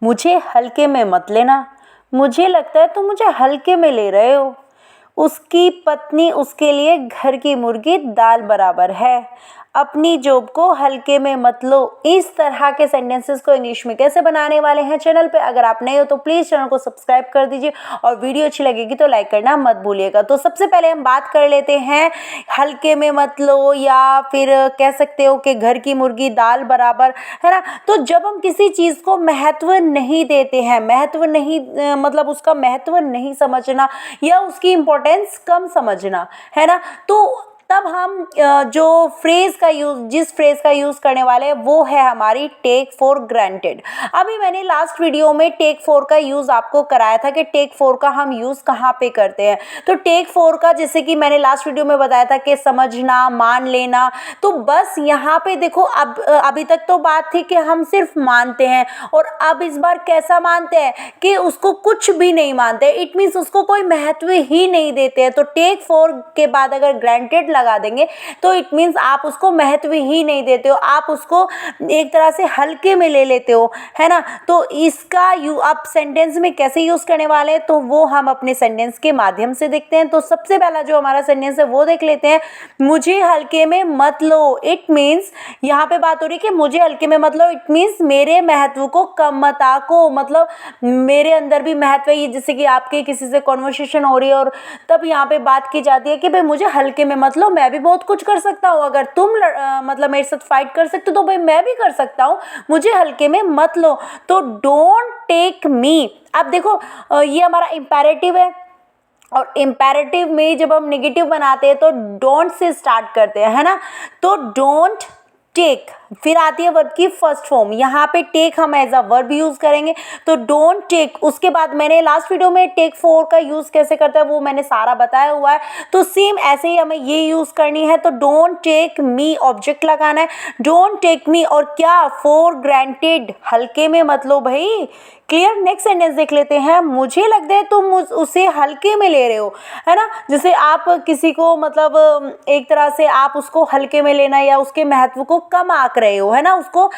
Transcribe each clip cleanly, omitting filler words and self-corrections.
मुझे हल्के में मत लेना, मुझे लगता है तुम मुझे हल्के में ले रहे हो। उसकी पत्नी उसके लिए घर की मुर्गी दाल बराबर है, अपनी जॉब को हल्के में मत लो। इस तरह के सेंटेंसेस को इंग्लिश में कैसे बनाने वाले हैं चैनल पे, अगर आप नए हो तो प्लीज़ चैनल को सब्सक्राइब कर दीजिए और वीडियो अच्छी लगेगी तो लाइक करना मत भूलिएगा। तो सबसे पहले हम बात कर लेते हैं हल्के में मत लो, या फिर कह सकते हो कि घर की मुर्गी दाल बराबर, है ना। तो जब हम किसी चीज़ को महत्व नहीं देते हैं, महत्व नहीं मतलब उसका महत्व नहीं समझना या उसकी इम्पोर्टेंस कम समझना, है ना, तो तब हम जिस फ्रेज का यूज़ करने वाले हैं वो है हमारी टेक फॉर ग्रांटेड। अभी मैंने लास्ट वीडियो में टेक फॉर का यूज़ आपको कराया था कि टेक फॉर का हम यूज़ कहाँ पे करते हैं। तो टेक फॉर का जैसे कि मैंने लास्ट वीडियो में बताया था कि समझना, मान लेना। तो बस यहाँ पे देखो, अब अभी तक तो बात थी कि हम सिर्फ मानते हैं, और अब इस बार कैसा मानते हैं कि उसको कुछ भी नहीं मानते। इट मीन्स उसको कोई महत्व ही नहीं देते हैं। तो टेक फॉर के बाद अगर ग्रांटेड लगा देंगे तो इट मीन्स आप उसको महत्व ही नहीं देते हो, आप उसको एक तरह से हल्के में ले लेते हो, है ना। तो इसका आप सेंटेंस में कैसे यूज करने वाले हैं तो वो हम अपने सेंटेंस के माध्यम से देखते हैं। तो सबसे पहला जो हमारा सेंटेंस है वो देख लेते हैं, मुझे हल्के में मत लो। इट मीन्स यहाँ पे बात हो रही है कि मुझे हल्के में मत लो। इट मीन्स मेरे महत्व को कम मत आको, मतलब मेरे अंदर भी महत्व है। ये जैसे कि आपके किसी से कॉन्वर्सेशन हो रही है और तब यहाँ पे बात की जाती है कि भाई मुझे हल्के में मत लो, मैं भी बहुत कुछ कर सकता हूँ। अगर तुम मतलब मेरे साथ फाइट कर सकते हो तो भाई मैं भी कर सकता हूँ, मुझे हल्के में मत लो। तो डोंट टेक मी। अब देखो ये हमारा इंपैरेटिव है, और इम्पेरेटिव में जब हम नेगेटिव बनाते हैं तो डोंट से स्टार्ट करते हैं, है ना। तो डोंट टेक, फिर आती है वर्ब की फर्स्ट फॉर्म। यहाँ पे टेक हम एज अ वर्ब यूज करेंगे, तो डोंट टेक। उसके बाद मैंने लास्ट वीडियो में टेक फॉर का यूज कैसे करते हैं वो मैंने सारा बताया हुआ है। तो सेम ऐसे ही हमें ये यूज करनी है। तो डोंट टेक मी ऑब्जेक्ट लगाना है, डोंट टेक मी और क्या, फॉर ग्रांटेड, हल्के में मत लो भाई। क्लियर। नेक्स्ट सेंटेंस देख लेते हैं, मुझे लगता है तुम उसे हल्के में ले रहे हो, है ना। जैसे आप किसी को मतलब एक तरह से आप उसको हल्के में लेना या उसके महत्व को कम आंक रहे हो, है ना, उसको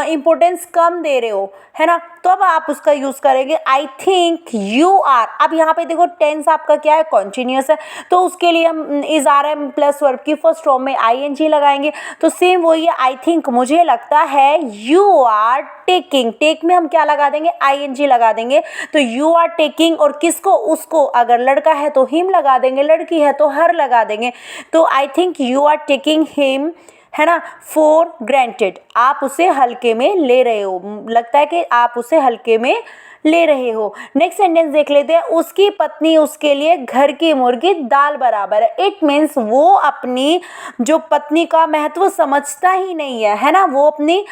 इम्पोर्टेंस कम दे रहे हो, है ना। तो अब आप उसका यूज करेंगे आई थिंक यू आर। अब यहाँ पे देखो टेंस आपका क्या है, कॉन्टिन्यूअस है, तो उसके लिए हम is are am plus verb की फर्स्ट फॉर्म में ING लगाएंगे। तो सेम वही है, आई थिंक मुझे लगता है, यू आर टेकिंग, टेक में हम क्या लगा देंगे, ING लगा देंगे। तो यू आर टेकिंग, और किसको, उसको, अगर लड़का है तो हिम लगा देंगे, लड़की है तो हर लगा देंगे। तो I think you are taking him, है ना, फॉर ग्रांटेड, आप उसे हल्के में ले रहे हो, लगता है कि आप उसे हल्के में ले रहे हो। नेक्स्ट सेंटेंस देख लेते हैं, उसकी पत्नी उसके लिए घर की मुर्गी दाल बराबर है। इट मीन्स वो अपनी जो पत्नी का महत्व समझता ही नहीं है ना, वो अपनी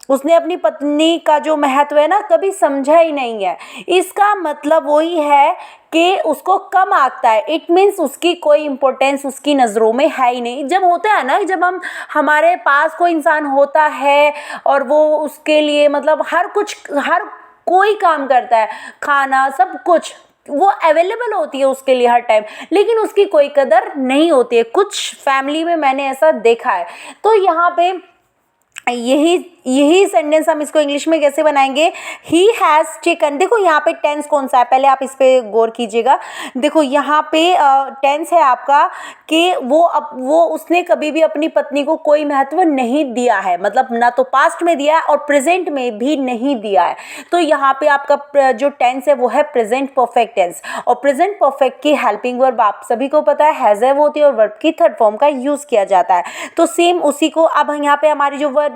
उसने अपनी पत्नी का जो महत्व है ना कभी समझा ही नहीं है। इसका मतलब वही है कि उसको कम आंकता है। इट मीन्स उसकी कोई इंपॉर्टेंस उसकी नज़रों में है ही नहीं। जब होता है ना, जब हमारे पास कोई इंसान होता है और वो उसके लिए मतलब हर कोई काम करता है, खाना सब कुछ वो अवेलेबल होती है उसके लिए हर टाइम, लेकिन उसकी कोई कदर नहीं होती है। कुछ फैमिली में मैंने ऐसा देखा है। तो यहाँ पे यही सेंटेंस हम इसको इंग्लिश में कैसे बनाएंगे, ही हैज़ टेकन। देखो यहाँ पे टेंस कौन सा है, पहले आप इस पे गौर कीजिएगा। देखो यहाँ पे टेंस है आपका कि वो उसने कभी भी अपनी पत्नी को कोई महत्व नहीं दिया है, मतलब ना तो पास्ट में दिया है और प्रेजेंट में भी नहीं दिया है। तो यहाँ पे आपका जो टेंस है वो है प्रेजेंट परफेक्ट टेंस, और प्रेजेंट परफेक्ट की हेल्पिंग वर्ब आप सभी को पता है हैज़ हैव होती है और वर्ब की थर्ड फॉर्म का यूज किया जाता है। तो सेम उसी को अब यहाँ पे हमारी जो वर्ब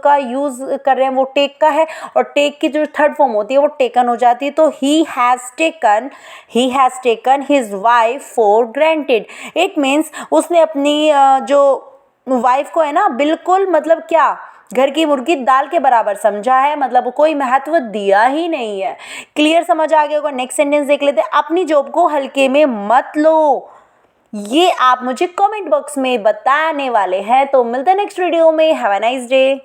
का यूज कर रहे हैं वो टेक का है, और टेक की जो थर्ड फॉर्म होती है वो टेकन हो जाती है। तो he has taken his wife for granted. It means उसने अपनी जो वाइफ को है ना बिल्कुल मतलब क्या, घर की मुर्गी दाल के बराबर समझा है, मतलब कोई महत्व दिया ही नहीं है। क्लियर, समझ आ गया होगा। नेक्स्ट सेंटेंस देख लेते हैं, अपनी जॉब को हल्के में मत लो। ये आप मुझे कमेंट बॉक्स में बताने वाले हैं। तो मिलते हैं नेक्स्ट वीडियो में। Have a nice day.